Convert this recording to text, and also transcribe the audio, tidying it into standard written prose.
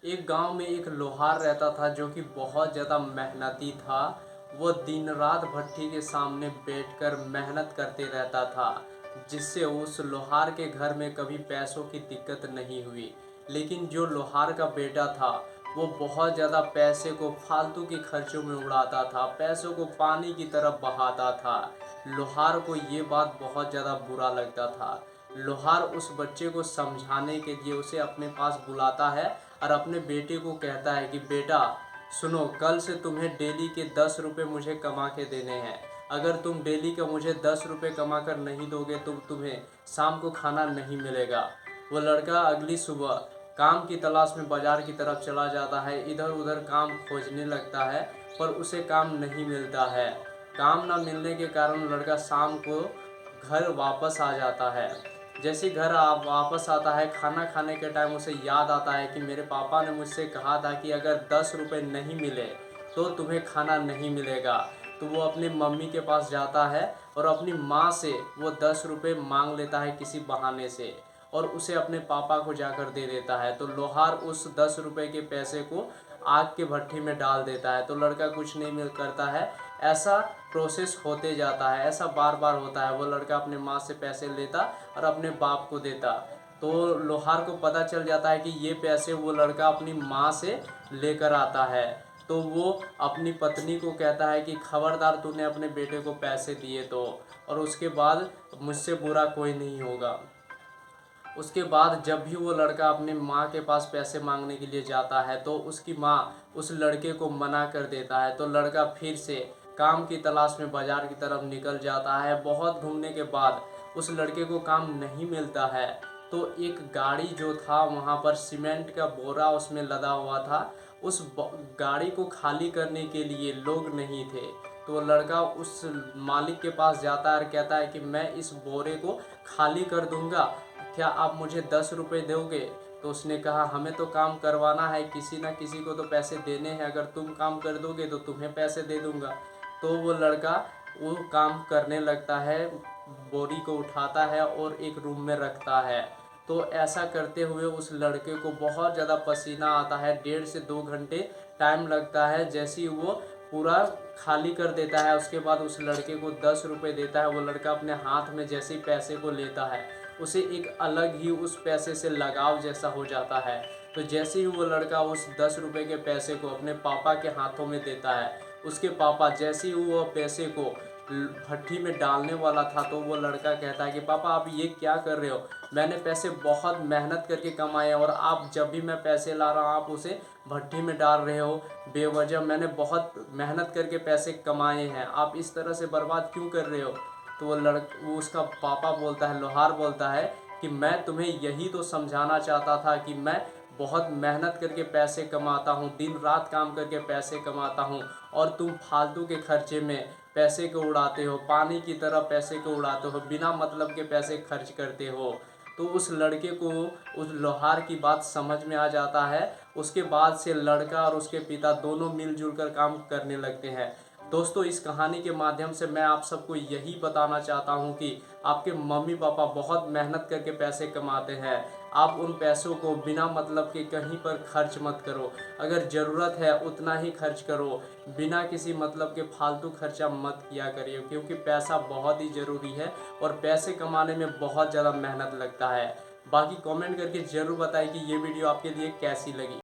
एक गांव में एक लोहार रहता था जो कि बहुत ज़्यादा मेहनती था। वो दिन रात भट्ठी के सामने बैठकर मेहनत करते रहता था, जिससे उस लोहार के घर में कभी पैसों की दिक्कत नहीं हुई। लेकिन जो लोहार का बेटा था वो बहुत ज़्यादा पैसे को फालतू के खर्चों में उड़ाता था, पैसों को पानी की तरफ बहाता था। लोहार को ये बात बहुत ज़्यादा बुरा लगता था। लोहार उस बच्चे को समझाने के लिए उसे अपने पास बुलाता है और अपने बेटे को कहता है कि बेटा सुनो, कल से तुम्हें डेली के 10 रुपये मुझे कमा के देने हैं। अगर तुम डेली का मुझे 10 रुपये कमा कर नहीं दोगे तो तुम्हें शाम को खाना नहीं मिलेगा। वो लड़का अगली सुबह काम की तलाश में बाजार की तरफ चला जाता है, इधर उधर काम खोजने लगता है, पर उसे काम नहीं मिलता है। काम ना मिलने के कारण लड़का शाम को घर वापस आ जाता है। जैसे घर वापस आता है, खाना खाने के टाइम उसे याद आता है कि मेरे पापा ने मुझसे कहा था कि अगर 10 रुपये नहीं मिले तो तुम्हें खाना नहीं मिलेगा। तो वो अपनी मम्मी के पास जाता है और अपनी माँ से वो 10 रुपये मांग लेता है किसी बहाने से, और उसे अपने पापा को जाकर दे देता है। तो लोहार उस 10 रुपये के पैसे को आग के भट्टी में डाल देता है, तो लड़का कुछ नहीं मिल करता है। ऐसा प्रोसेस होते जाता है, ऐसा बार बार होता है। वो लड़का अपने माँ से पैसे लेता और अपने बाप को देता। तो लोहार को पता चल जाता है कि ये पैसे वो लड़का अपनी माँ से लेकर आता है। तो वो अपनी पत्नी को कहता है कि खबरदार तूने अपने बेटे को पैसे दिए तो, और उसके बाद मुझसे बुरा कोई नहीं होगा। उसके बाद जब भी वो लड़का अपने माँ के पास पैसे मांगने के लिए जाता है तो उसकी माँ उस लड़के को मना कर देता है। तो लड़का फिर से काम की तलाश में बाजार की तरफ निकल जाता है। बहुत घूमने के बाद उस लड़के को काम नहीं मिलता है। तो एक गाड़ी जो था वहाँ पर सीमेंट का बोरा उसमें लदा हुआ था। उस गाड़ी को खाली करने के लिए लोग नहीं थे। तो लड़का उस मालिक के पास जाता है और कहता है कि मैं इस बोरे को खाली कर दूंगा, क्या आप मुझे 10 रुपये दोगे? तो उसने कहा हमें तो काम करवाना है, किसी ना किसी को तो पैसे देने हैं, अगर तुम काम कर दोगे तो तुम्हें पैसे दे दूंगा। तो वो लड़का वो काम करने लगता है, बोरी को उठाता है और एक रूम में रखता है। तो ऐसा करते हुए उस लड़के को बहुत ज़्यादा पसीना आता है, 1.5 से 2 घंटे टाइम लगता है। जैसे ही वो पूरा खाली कर देता है उसके बाद उस लड़के को 10 रुपये देता है। वो लड़का अपने हाथ में जैसे ही पैसे को लेता है उसे एक अलग ही उस पैसे से लगाव जैसा हो जाता है। तो जैसे ही वो लड़का उस 10 रुपये के पैसे को अपने पापा के हाथों में देता है, उसके पापा जैसे ही वो पैसे को भट्टी में डालने वाला था तो वो लड़का कहता है कि पापा आप ये क्या कर रहे हो? मैंने पैसे बहुत मेहनत करके कमाए और आप जब भी मैं पैसे ला रहा हूँ आप उसे भट्टी में डाल रहे हो बेवजह। मैंने बहुत मेहनत करके पैसे कमाए हैं, आप इस तरह से बर्बाद क्यों कर रहे हो? तो वो उसका पापा बोलता है, लोहार बोलता है कि मैं तुम्हें यही तो समझाना चाहता था कि मैं बहुत मेहनत करके पैसे कमाता हूँ, दिन रात काम करके पैसे कमाता हूँ, और तुम फालतू के खर्चे में पैसे को उड़ाते हो, पानी की तरह पैसे को उड़ाते हो, बिना मतलब के पैसे खर्च करते हो। तो उस लड़के को उस लोहार की बात समझ में आ जाता है। उसके बाद से लड़का और उसके पिता दोनों मिलजुल कर काम करने लगते हैं। दोस्तों, इस कहानी के माध्यम से मैं आप सबको यही बताना चाहता हूँ कि आपके मम्मी पापा बहुत मेहनत करके पैसे कमाते हैं, आप उन पैसों को बिना मतलब के कहीं पर खर्च मत करो। अगर ज़रूरत है उतना ही खर्च करो, बिना किसी मतलब के फालतू खर्चा मत किया करिए, क्योंकि पैसा बहुत ही ज़रूरी है और पैसे कमाने में बहुत ज़्यादा मेहनत लगता है। बाकी कमेंट करके ज़रूर बताएं कि ये वीडियो आपके लिए कैसी लगी।